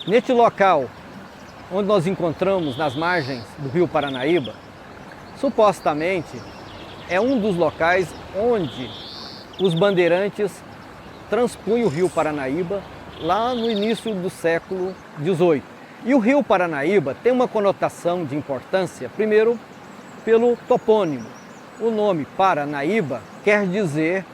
Neste local, onde nós encontramos nas margens do rio Paranaíba, supostamente é um dos locais onde os bandeirantes transpunham o rio Paranaíba lá no início do século XVIII. E o rio Paranaíba tem uma conotação de importância, primeiro, pelo topônimo. O nome Paranaíba quer dizer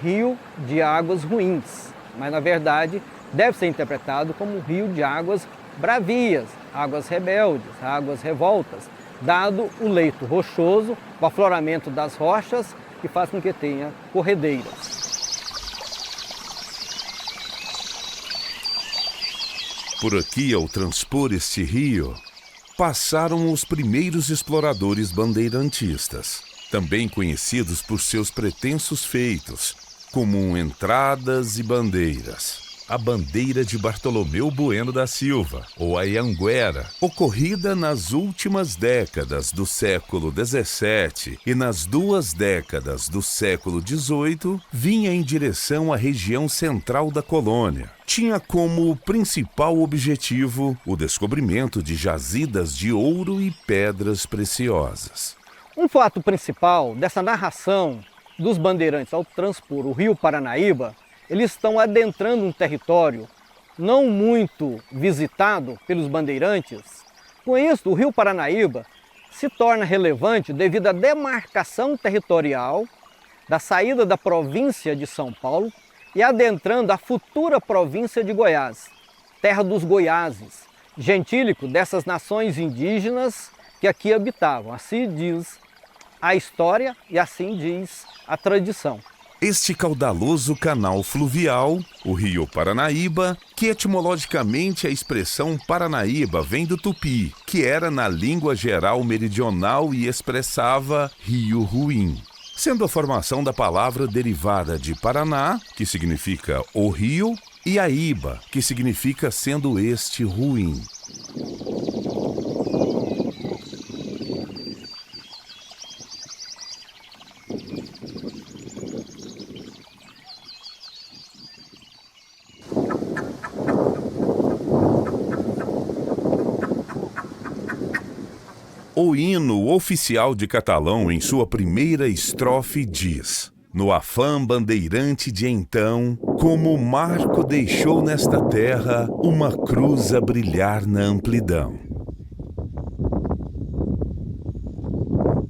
rio de águas ruins, mas na verdade deve ser interpretado como rio de águas bravias, águas rebeldes, águas revoltas, dado o leito rochoso, o afloramento das rochas, que faz com que tenha corredeiras. Por aqui, ao transpor este rio, passaram os primeiros exploradores bandeirantistas, também conhecidos por seus pretensos feitos, como entradas e bandeiras. A bandeira de Bartolomeu Bueno da Silva, ou a Anhanguera, ocorrida nas últimas décadas do século XVII e nas 2 décadas do século XVIII, vinha em direção à região central da colônia. Tinha como principal objetivo o descobrimento de jazidas de ouro e pedras preciosas. Um fato principal dessa narração dos bandeirantes ao transpor o rio Paranaíba, eles estão adentrando um território não muito visitado pelos bandeirantes. Com isso, o rio Paranaíba se torna relevante devido à demarcação territorial da saída da província de São Paulo e adentrando a futura província de Goiás, terra dos Goiáses, gentílico dessas nações indígenas que aqui habitavam. Assim diz a história e assim diz a tradição. Este caudaloso canal fluvial, o rio Paranaíba, que etimologicamente a expressão Paranaíba vem do tupi, que era na língua geral meridional e expressava rio ruim, sendo a formação da palavra derivada de Paraná, que significa o rio, e Aíba, que significa sendo este ruim. O hino oficial de Catalão, em sua primeira estrofe, diz: no afã bandeirante de então, como o marco deixou nesta terra uma cruz a brilhar na amplidão.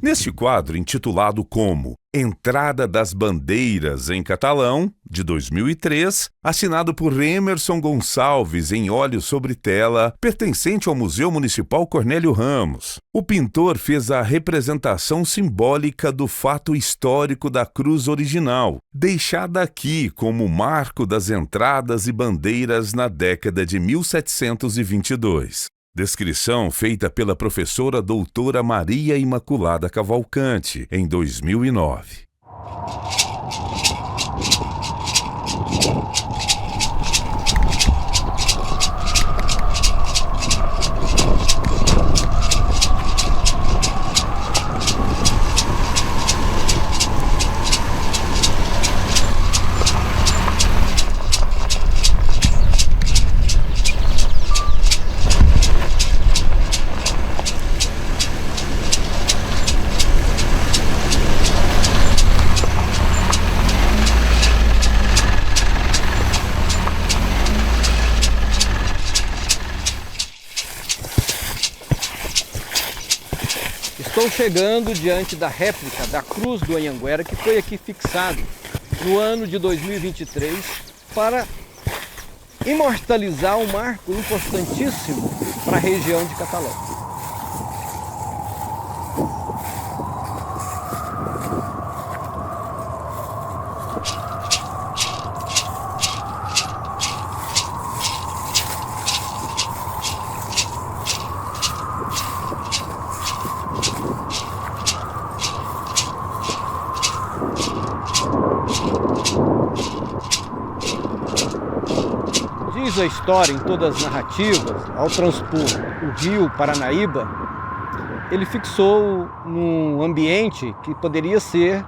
Neste quadro, intitulado como Entrada das Bandeiras em Catalão, de 2003, assinado por Emerson Gonçalves em óleo sobre tela, pertencente ao Museu Municipal Cornélio Ramos, o pintor fez a representação simbólica do fato histórico da cruz original, deixada aqui como marco das entradas e bandeiras na década de 1722. Descrição feita pela professora doutora Maria Imaculada Cavalcante, em 2009. Estou chegando diante da réplica da Cruz do Anhanguera, que foi aqui fixado no ano de 2023 para imortalizar um marco importantíssimo para a região de Catalão. Diz a história em todas as narrativas, ao transpor o rio Paranaíba, ele fixou num ambiente que poderia ser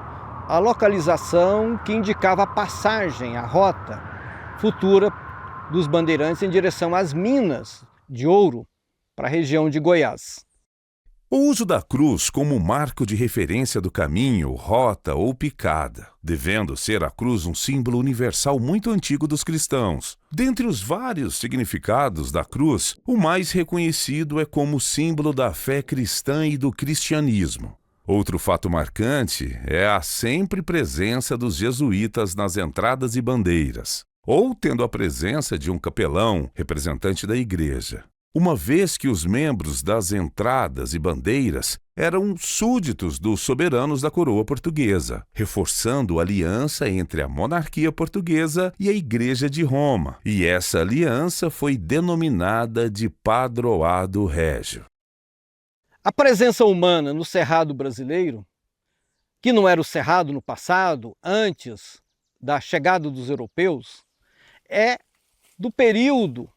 a localização que indicava a passagem, a rota futura dos bandeirantes em direção às minas de ouro para a região de Goiás. O uso da cruz como marco de referência do caminho, rota ou picada, devendo ser a cruz um símbolo universal muito antigo dos cristãos. Dentre os vários significados da cruz, o mais reconhecido é como símbolo da fé cristã e do cristianismo. Outro fato marcante é a sempre presença dos jesuítas nas entradas e bandeiras, ou tendo a presença de um capelão, representante da igreja. Uma vez que os membros das entradas e bandeiras eram súditos dos soberanos da coroa portuguesa, reforçando a aliança entre a monarquia portuguesa e a Igreja de Roma, e essa aliança foi denominada de Padroado Régio. A presença humana no Cerrado brasileiro, que não era o Cerrado no passado, antes da chegada dos europeus, é do período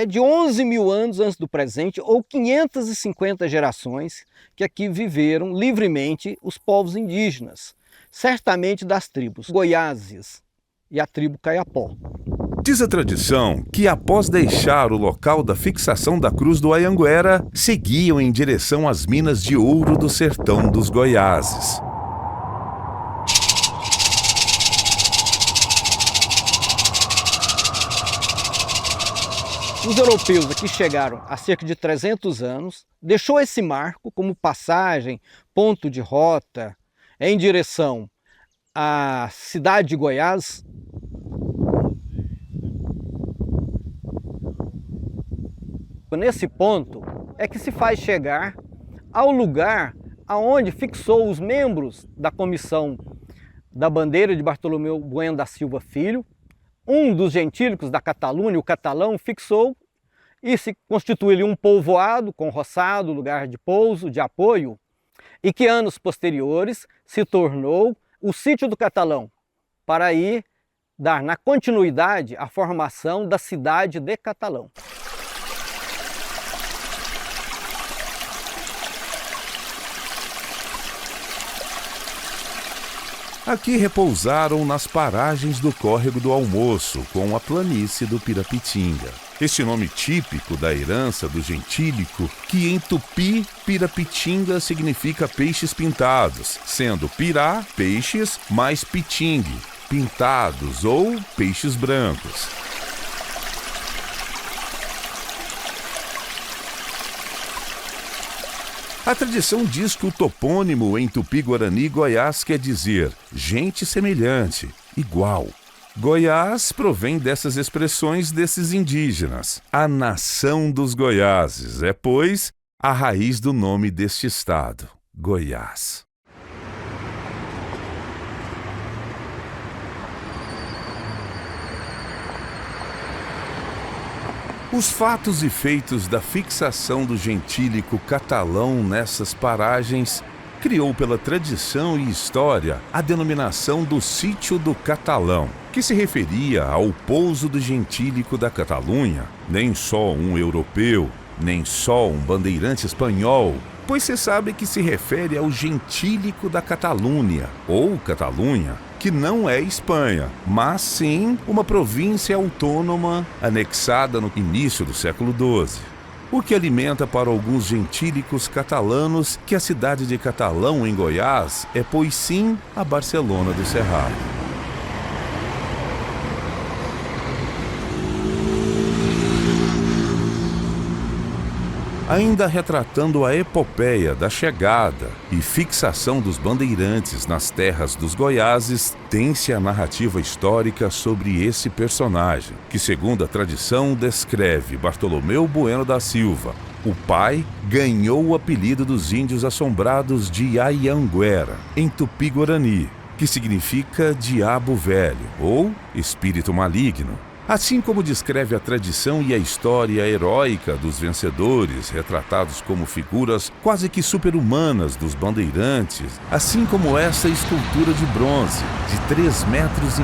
de 11 mil anos antes do presente, ou 550 gerações que aqui viveram livremente os povos indígenas, certamente das tribos Goiáses e a tribo Caiapó. Diz a tradição que após deixar o local da fixação da cruz do Anhanguera, seguiam em direção às minas de ouro do sertão dos Goiáses. Os europeus aqui chegaram há cerca de 300 anos, deixou esse marco como passagem, ponto de rota, em direção à cidade de Goiás. Nesse ponto é que se faz chegar ao lugar aonde fixou os membros da comissão da bandeira de Bartolomeu Bueno da Silva Filho. Um dos gentílicos da Catalunha, o catalão, fixou e se constituiu um povoado com roçado, lugar de pouso, de apoio, e que anos posteriores se tornou o sítio do Catalão, para aí dar na continuidade a formação da cidade de Catalão. Aqui repousaram nas paragens do Córrego do Almoço, com a planície do Pirapitinga. Este nome típico da herança do gentílico, que em tupi, Pirapitinga significa peixes pintados, sendo pirá, peixes, mais pitingue, pintados ou peixes brancos. A tradição diz que o topônimo em Tupi-Guarani Goiás quer dizer gente semelhante, igual. Goiás provém dessas expressões desses indígenas. A nação dos Goiáses é, pois, a raiz do nome deste estado, Goiás. Os fatos e feitos da fixação do gentílico catalão nessas paragens criou pela tradição e história a denominação do Sítio do Catalão, que se referia ao pouso do gentílico da Catalunha, nem só um europeu, nem só um bandeirante espanhol, pois se sabe que se refere ao gentílico da Catalunha, ou Catalunha, que não é Espanha, mas sim uma província autônoma anexada no início do século XII. O que alimenta para alguns gentílicos catalanos que a cidade de Catalão, em Goiás, é, pois sim, a Barcelona do Cerrado. Ainda retratando a epopeia da chegada e fixação dos bandeirantes nas terras dos Goiáses, tem-se a narrativa histórica sobre esse personagem, que, segundo a tradição, descreve Bartolomeu Bueno da Silva. O pai ganhou o apelido dos índios assombrados de Anhanguera, em Tupi-Guarani, que significa diabo velho ou espírito maligno. Assim como descreve a tradição e a história heróica dos vencedores, retratados como figuras quase que super-humanas dos bandeirantes, assim como essa escultura de bronze, de 3,5 metros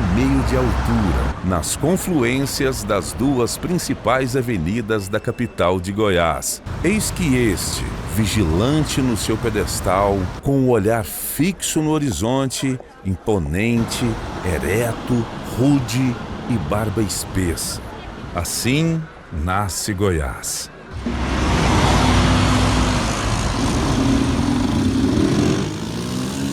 de altura, nas confluências das duas principais avenidas da capital de Goiás. Eis que este, vigilante no seu pedestal, com o olhar fixo no horizonte, imponente, ereto, rude e barba espessa, Assim nasce Goiás.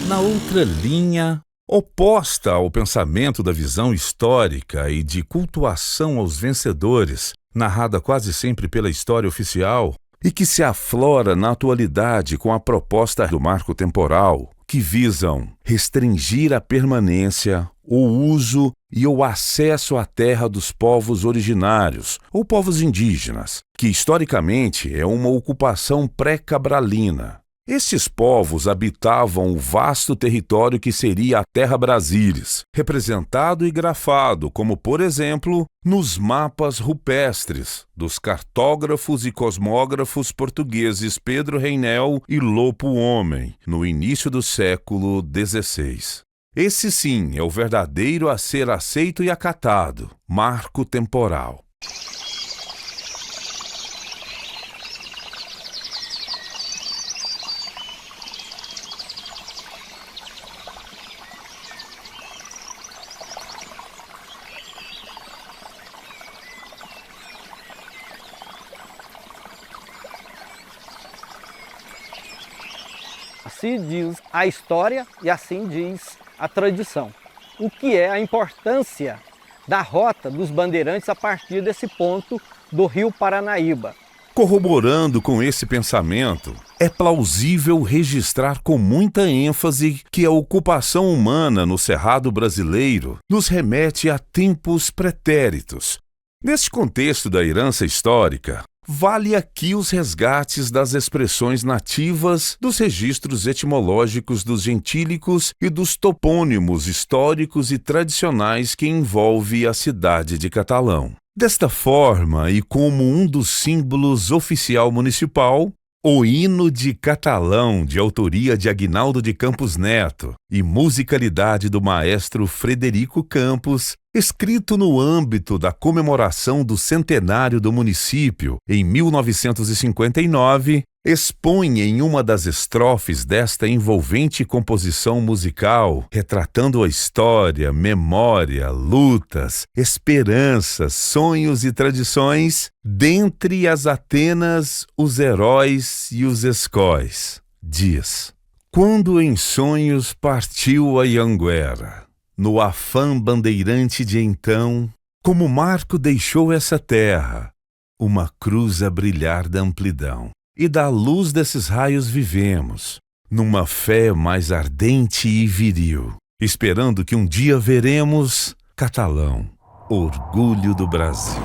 Na outra linha, oposta ao pensamento da visão histórica e de cultuação aos vencedores, narrada quase sempre pela história oficial, e que se aflora na atualidade com a proposta do marco temporal, que visam restringir a permanência, o uso e o acesso à terra dos povos originários, ou povos indígenas, que historicamente é uma ocupação pré-cabralina. Estes povos habitavam o vasto território que seria a Terra Brasílis, representado e grafado, como, por exemplo, nos mapas rupestres dos cartógrafos e cosmógrafos portugueses Pedro Reinel e Lopo Homem, no início do século XVI. Esse sim é o verdadeiro a ser aceito e acatado, marco temporal. Assim diz a história e assim diz a tradição. O que é a importância da rota dos bandeirantes a partir desse ponto do Rio Paranaíba? Corroborando com esse pensamento, é plausível registrar com muita ênfase que a ocupação humana no Cerrado brasileiro nos remete a tempos pretéritos. Neste contexto da herança histórica, vale aqui os resgates das expressões nativas, dos registros etimológicos dos gentílicos e dos topônimos históricos e tradicionais que envolve a cidade de Catalão. Desta forma, e como um dos símbolos oficial municipal, o hino de Catalão, de autoria de Aguinaldo de Campos Neto e musicalidade do maestro Frederico Campos, escrito no âmbito da comemoração do centenário do município em 1959, expõe em uma das estrofes desta envolvente composição musical, retratando a história, memória, lutas, esperanças, sonhos e tradições, dentre as Atenas, os heróis e os escóis. Diz: quando em sonhos partiu a Anhanguera, no afã bandeirante de então, como marco deixou essa terra, uma cruz a brilhar da amplidão. E da luz desses raios vivemos, numa fé mais ardente e viril, esperando que um dia veremos Catalão, orgulho do Brasil.